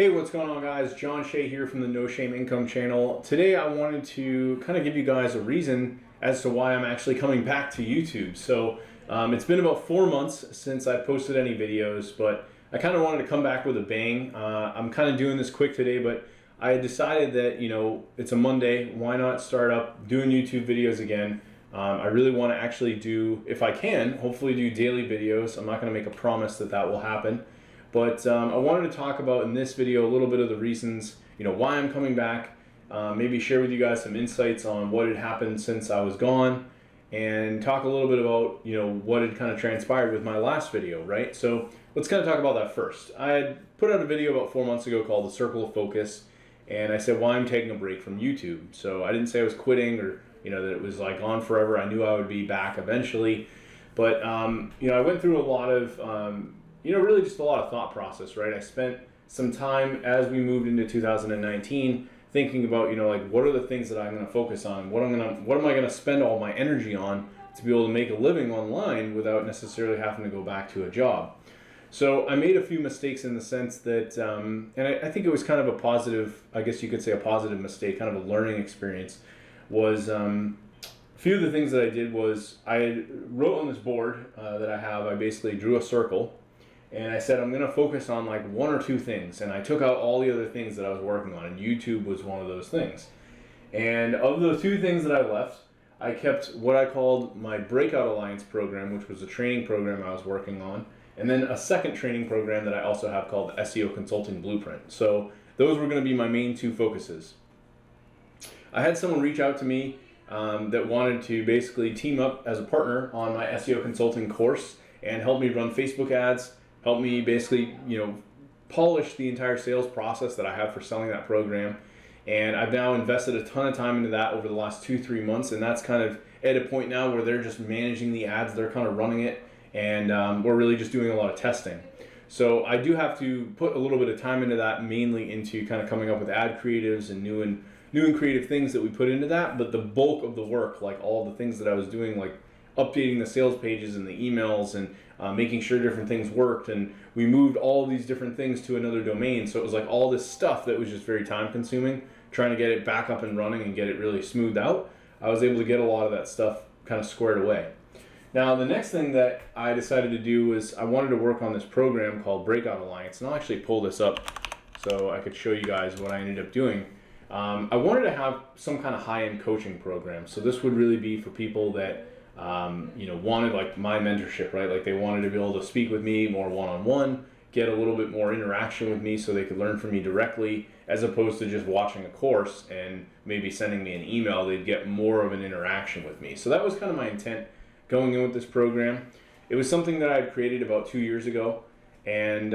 Hey, what's going on, guys? John Shea here from the No Shame Income channel. Today I wanted to kind of give you guys a reason as to why I'm actually coming back to YouTube. So it's been about 4 months since I posted any videos, but I kind of wanted to come back with a bang. I'm kind of doing this quick today, but I decided that, you know, it's a Monday, why not start up doing YouTube videos again? I really want to actually do, if I can, hopefully do daily videos. I'm not going to make a promise that that will happen. But I wanted to talk about in this video a little bit of the reasons, you know, why I'm coming back, maybe share with you guys some insights on what had happened since I was gone, and talk a little bit about, you know, what had kind of transpired with my last video, right? So let's kind of talk about that first. I had put out a video about 4 months ago called The Circle of Focus, and I said why I'm taking a break from YouTube. So I didn't say I was quitting or, you know, that it was like on forever. I knew I would be back eventually. But, you know, I went through a lot of, you know, really just a lot of thought process, right? I spent some time as we moved into 2019 thinking about, you know, like what are the things that I'm going to focus on? What am I going to spend all my energy on to be able to make a living online without necessarily having to go back to a job? So I made a few mistakes in the sense that, and I think it was kind of a positive, I guess you could say a positive mistake, kind of a learning experience, was a few of the things that I did was I wrote on this board that I have, I basically drew a circle. And I said, I'm going to focus on like one or two things. And I took out all the other things that I was working on. And YouTube was one of those things. And of the two things that I left, I kept what I called my Breakout Alliance program, which was a training program I was working on. And then a second training program that I also have called the SEO Consulting Blueprint. So those were going to be my main two focuses. I had someone reach out to me that wanted to basically team up as a partner on my SEO consulting course and help me run Facebook ads, help me basically, you know, polish the entire sales process that I have for selling that program. And I've now invested a ton of time into that over the last 2-3 months, and that's kind of at a point now where they're just managing the ads, they're kind of running it, and we're really just doing a lot of testing. So I do have to put a little bit of time into that, mainly into kind of coming up with ad creatives and new and creative things that we put into that. But the bulk of the work, like all the things that I was doing, like updating the sales pages and the emails and making sure different things worked, and we moved all these different things to another domain, so it was like all this stuff that was just very time consuming, trying to get it back up and running and get it really smoothed out. I was able to get a lot of that stuff kind of squared away. Now the next thing that I decided to do was I wanted to work on this program called Breakout Alliance, and I'll actually pull this up so I could show you guys what I ended up doing. I wanted to have some kind of high-end coaching program, so this would really be for people that you know, wanted like my mentorship, right? Like they wanted to be able to speak with me more one-on-one, get a little bit more interaction with me so they could learn from me directly, as opposed to just watching a course and maybe sending me an email. They'd get more of an interaction with me. So that was kind of my intent going in with this program. It was something that I had created about 2 years ago. And,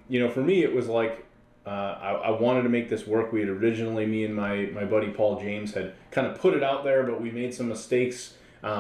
you know, for me, it was like, I wanted to make this work. We had originally, me and my buddy Paul James had kind of put it out there, but we made some mistakes.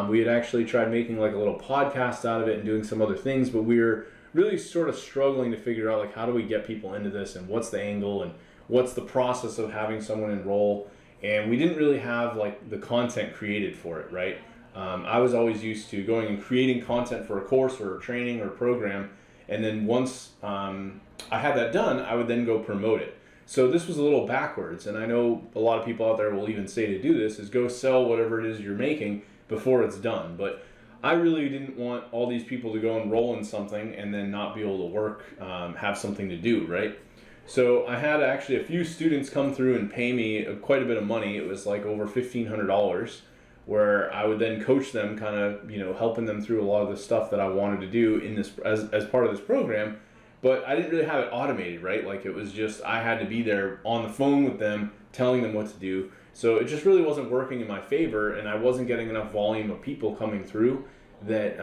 We had actually tried making like a little podcast out of it and doing some other things, but we were really sort of struggling to figure out like how do we get people into this and what's the angle and what's the process of having someone enroll. And we didn't really have like the content created for it, right? I was always used to going and creating content for a course or a training or a program, and then once I had that done, I would then go promote it. So this was a little backwards, and I know a lot of people out there will even say to do this is go sell whatever it is you're making before it's done. But I really didn't want all these people to go enroll in something and then not be able to work, have something to do, right? So I had actually a few students come through and pay me quite a bit of money. It was like over $1,500, where I would then coach them, kind of, you know, helping them through a lot of the stuff that I wanted to do in this as part of this program. But I didn't really have it automated, right? Like it was just, I had to be there on the phone with them, telling them what to do. So it just really wasn't working in my favor, and I wasn't getting enough volume of people coming through that,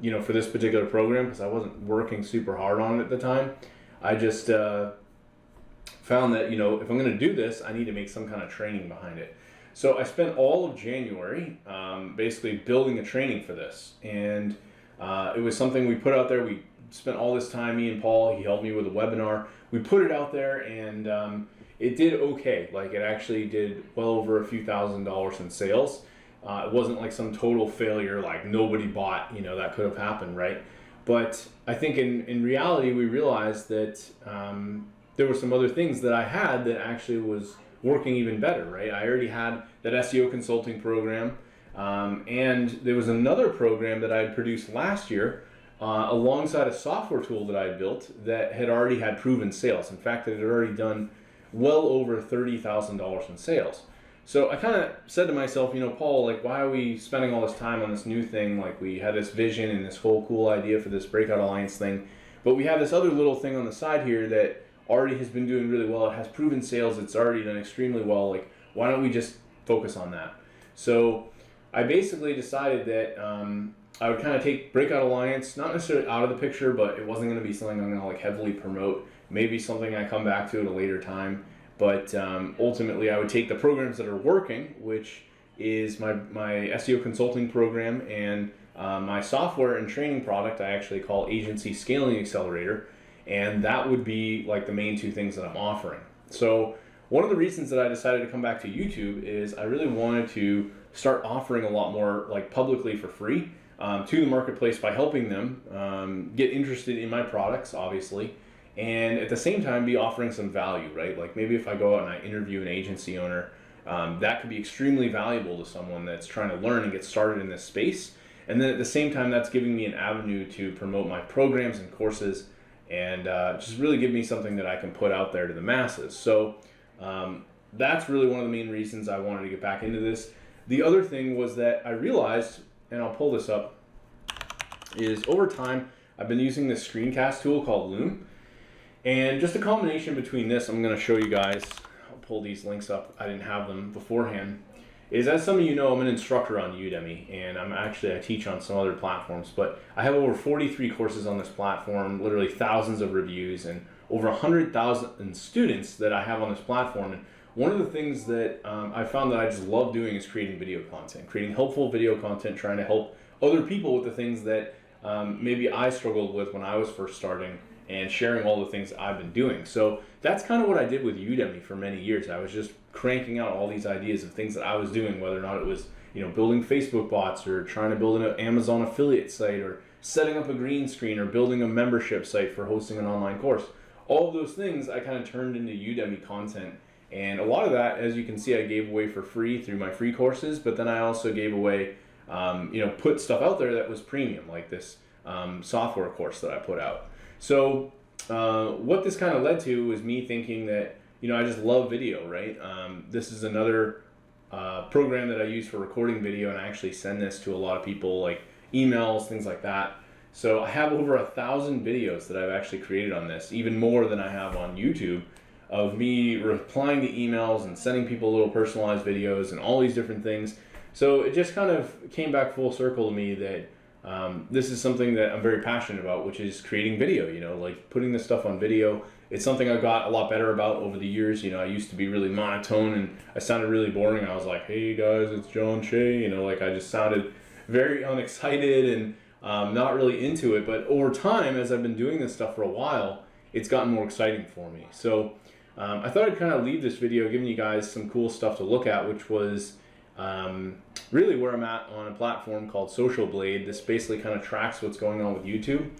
you know, for this particular program, because I wasn't working super hard on it at the time. I just found that, you know, if I'm going to do this, I need to make some kind of training behind it. So I spent all of January basically building a training for this, and it was something we put out there. We spent all this time, me and Paul, he helped me with a webinar. We put it out there, and it did okay. Like it actually did well over a few $1,000s in sales. It wasn't like some total failure, like nobody bought, you know, that could have happened, right? But I think in reality, we realized that there were some other things that I had that actually was working even better, right? I already had that SEO consulting program, and there was another program that I had produced last year alongside a software tool that I had built that had already had proven sales. In fact, it had already done well over $30,000 in sales. So I kind of said to myself, you know, Paul, like, why are we spending all this time on this new thing? Like, we had this vision and this whole cool idea for this Breakout Alliance thing, but we have this other little thing on the side here that already has been doing really well. It has proven sales. It's already done extremely well. Like, why don't we just focus on that? So I basically decided that I would kind of take Breakout Alliance, not necessarily out of the picture, but it wasn't going to be something I'm going to like heavily promote. Maybe something I come back to at a later time. But ultimately, I would take the programs that are working, which is my SEO consulting program and my software and training product I actually call Agency Scaling Accelerator. And that would be like the main two things that I'm offering. So one of the reasons that I decided to come back to YouTube is I really wanted to start offering a lot more like publicly for free to the marketplace by helping them get interested in my products, obviously, and at the same time be offering some value, right? Like maybe if I go out and I interview an agency owner, that could be extremely valuable to someone that's trying to learn and get started in this space. And then at the same time, that's giving me an avenue to promote my programs and courses and just really give me something that I can put out there to the masses. So that's really one of the main reasons I wanted to get back into this. The other thing was that I realized, and I'll pull this up, is over time I've been using this screencast tool called Loom. And just a combination between this, I'm going to show you guys, I'll pull these links up, I didn't have them beforehand, is as some of you know, I'm an instructor on Udemy, and I teach on some other platforms, but I have over 43 courses on this platform, literally thousands of reviews, and over 100,000 students that I have on this platform. And one of the things that I found that I just love doing is creating video content, creating helpful video content, trying to help other people with the things that maybe I struggled with when I was first starting, and sharing all the things I've been doing. So that's kind of what I did with Udemy for many years. I was just cranking out all these ideas of things that I was doing, whether or not it was, you know, building Facebook bots or trying to build an Amazon affiliate site or setting up a green screen or building a membership site for hosting an online course. All of those things I kind of turned into Udemy content. And a lot of that, as you can see, I gave away for free through my free courses, but then I also gave away, put stuff out there that was premium, like this software course that I put out. So what this kind of led to was me thinking that, you know, I just love video, right? This is another program that I use for recording video, and I actually send this to a lot of people, like emails, things like that. So I have over 1,000 videos that I've actually created on this, even more than I have on YouTube, of me replying to emails and sending people little personalized videos and all these different things. So it just kind of came back full circle to me that this is something that I'm very passionate about, which is creating video, you know, like putting this stuff on video. It's something I got a lot better about over the years. You know, I used to be really monotone and I sounded really boring. I was like, hey guys, it's John Shea, you know, like I just sounded very unexcited and not really into it. But over time, as I've been doing this stuff for a while, it's gotten more exciting for me. So I thought I'd kind of leave this video giving you guys some cool stuff to look at, which was really where I'm at on a platform called Social Blade. This basically kind of tracks what's going on with YouTube.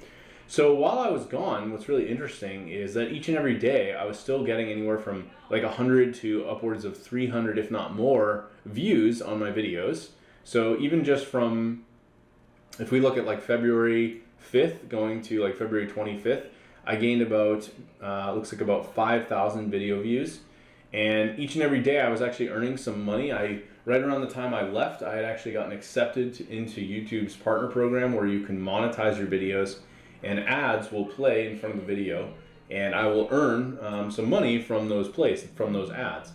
So while I was gone, what's really interesting is that each and every day I was still getting anywhere from like 100 to upwards of 300, if not more, views on my videos. So even just from, if we look at like February 5th going to like February 25th, I gained about, looks like about 5,000 video views. And each and every day I was actually earning some money. Right around the time I left, I had actually gotten accepted into YouTube's partner program where you can monetize your videos and ads will play in front of the video, and I will earn some money from those plays, from those ads.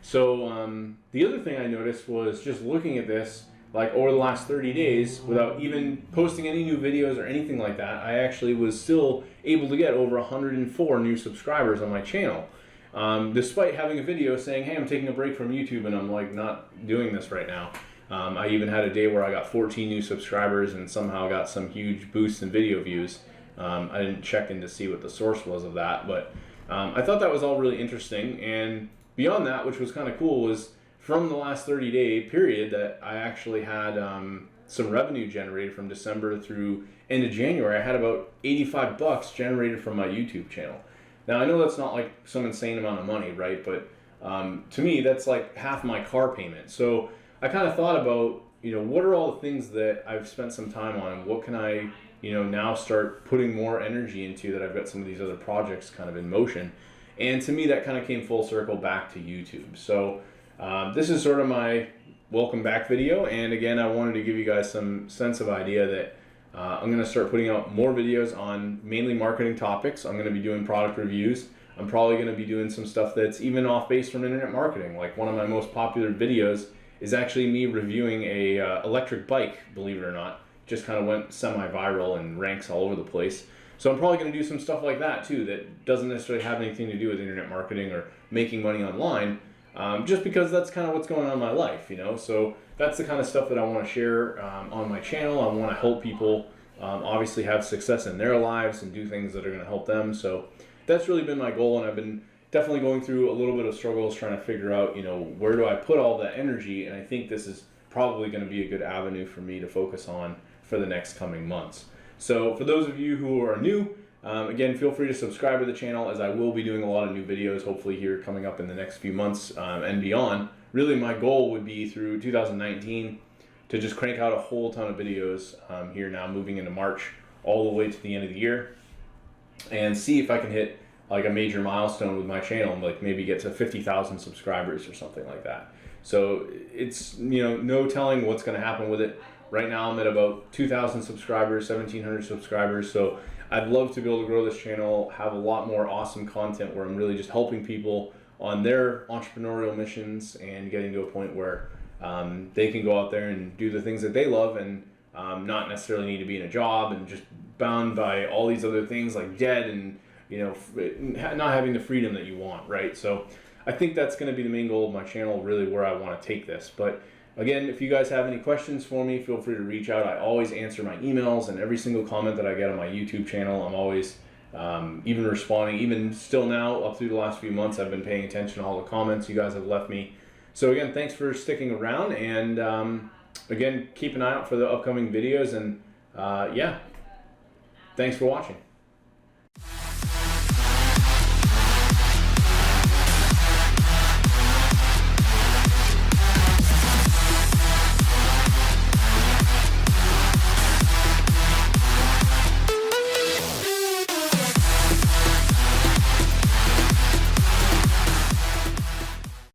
So the other thing I noticed was just looking at this, like over the last 30 days, without even posting any new videos or anything like that, I actually was still able to get over 104 new subscribers on my channel. Despite having a video saying, hey, I'm taking a break from YouTube and I'm like not doing this right now. I even had a day where I got 14 new subscribers and somehow got some huge boost in video views. I didn't check in to see what the source was of that, but I thought that was all really interesting. And beyond that, which was kind of cool, was from the last 30-day period that I actually had some revenue generated from December through end of January. I had about $85 generated from my YouTube channel. Now, I know that's not like some insane amount of money, right? But to me, that's like half my car payment. So I kind of thought about, what are all the things that I've spent some time on, and what can I, now start putting more energy into, that I've got some of these other projects kind of in motion. And to me, that kind of came full circle back to YouTube. So this is sort of my welcome back video. And again, I wanted to give you guys some sense of idea that I'm going to start putting out more videos on mainly marketing topics. I'm going to be doing product reviews. I'm probably going to be doing some stuff that's even off base from internet marketing. Like one of my most popular videos is actually me reviewing a electric bike, believe it or not. Just kind of went semi-viral and ranks all over the place. So I'm probably going to do some stuff like that too, that doesn't necessarily have anything to do with internet marketing or making money online, just because that's kind of what's going on in my life, So that's the kind of stuff that I want to share on my channel. I want to help people obviously have success in their lives and do things that are going to help them. So that's really been my goal, and I've been definitely going through a little bit of struggles trying to figure out, where do I put all that energy, and I think this is probably going to be a good avenue for me to focus on for the next coming months. So for those of you who are new, again, feel free to subscribe to the channel, as I will be doing a lot of new videos, hopefully here coming up in the next few months and beyond. Really, my goal would be through 2019 to just crank out a whole ton of videos here now moving into March all the way to the end of the year, and see if I can hit like a major milestone with my channel, like maybe get to 50,000 subscribers or something like that. So it's, no telling what's going to happen with it. Right now I'm at about 2,000 subscribers, 1,700 subscribers. So I'd love to be able to grow this channel, have a lot more awesome content where I'm really just helping people on their entrepreneurial missions and getting to a point where they can go out there and do the things that they love, and not necessarily need to be in a job and just bound by all these other things like debt and not having the freedom that you want, right? So I think that's going to be the main goal of my channel, really where I want to take this. But again, if you guys have any questions for me, feel free to reach out. I always answer my emails, and every single comment that I get on my YouTube channel, I'm always even responding. Even still now, up through the last few months, I've been paying attention to all the comments you guys have left me. So again, thanks for sticking around, and again, keep an eye out for the upcoming videos, and yeah, thanks for watching.